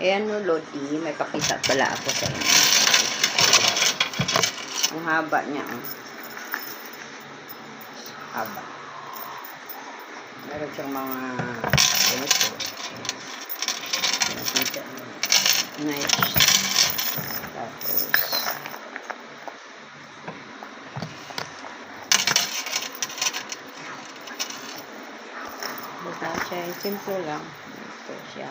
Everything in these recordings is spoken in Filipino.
Ayan no, Lodi. May pakita pala ako sa inyo. Ang haba niya. Haba. Meron siyang mga ganito. Nakita mo. Nice. Tapos basta siya. Simple lang. Ito siya.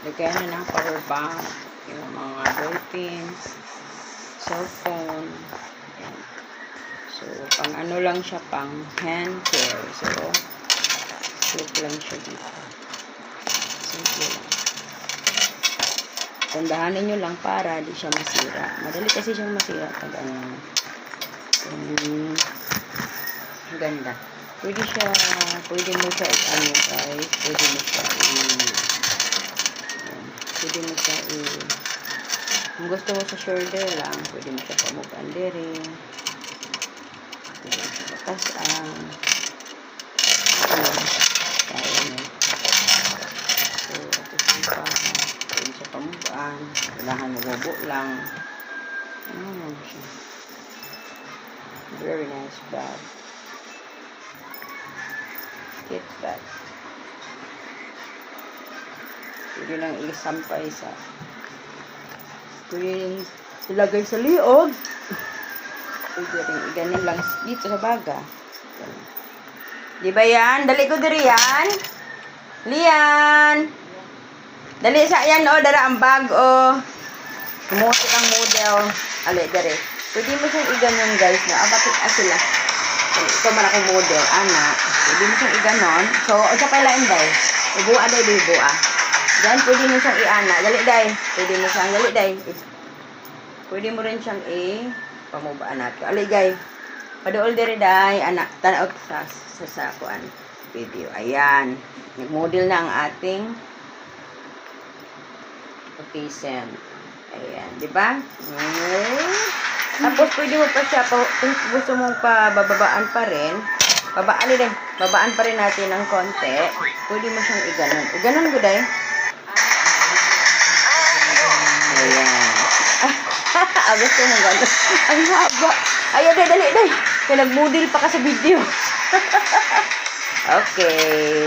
Lagyan na ng power bank. Yung mga ball pins. Cellphone. Ayan. So, pang ano lang siya, pang hand care. So, clip lang siya dito. Simple lang. Tandahanin nyo lang para di siya masira. Madali kasi siyang masira pag ano. Ganda. Pwede mo siya ano guys. Pwede mo siya kung gusto mo sa shoulder lang, pwede mo siya pamukan rin. Tapos, kaya na. So, tapos yung pwede siya pamukan. Kailangan mabubo lang. Ano siya. Very nice bag. Kit bag. Pwede lang isampay sa pwede ilagay sa liog. Pwede rin iganin lang dito sa baga. Di ba yan? Dali ko diri yan. Lian. Dali sa yan o. Dara ang bag o. Kumuti ang model. Ali, dali. Pwede mo siyang iganon guys na. Bakit sila? Ito man akong model. Anak. Pwede mo siyang iganon. So, o sa pala inday. Ibuha day, ibuha. Diyan, pwede mo siyang i-ana. Dali, day. Pwede mo siyang, dali, day. Pwede mo rin siyang pamubaan natin. Alay, guys. Padool diri, day. Anak, tanaw sa kuan video. Ayan. Nag-model na ang ating putisen. Ayan. Diba? Tapos, pwede mo pa siya, kung gusto mong bababaan pa rin, babaan pa rin natin ng konti. Pwede mo siyang iganon. Iganon ko, day. Gusto mo gano'n. Ang haba. Ay, dali. Kaya nag-model pa ka sa video. Okay.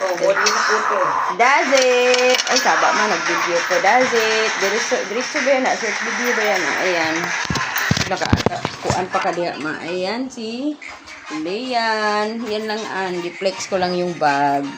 Oh, model na po ito. Does it. Ay, saba man. Nag-video ko. Does it. Diretso ba yan? Search video ba yan? Ayan. Nakakuan pa ka diha. Ayan, si Leyan. Yan lang. Di-flex ko lang yung bag.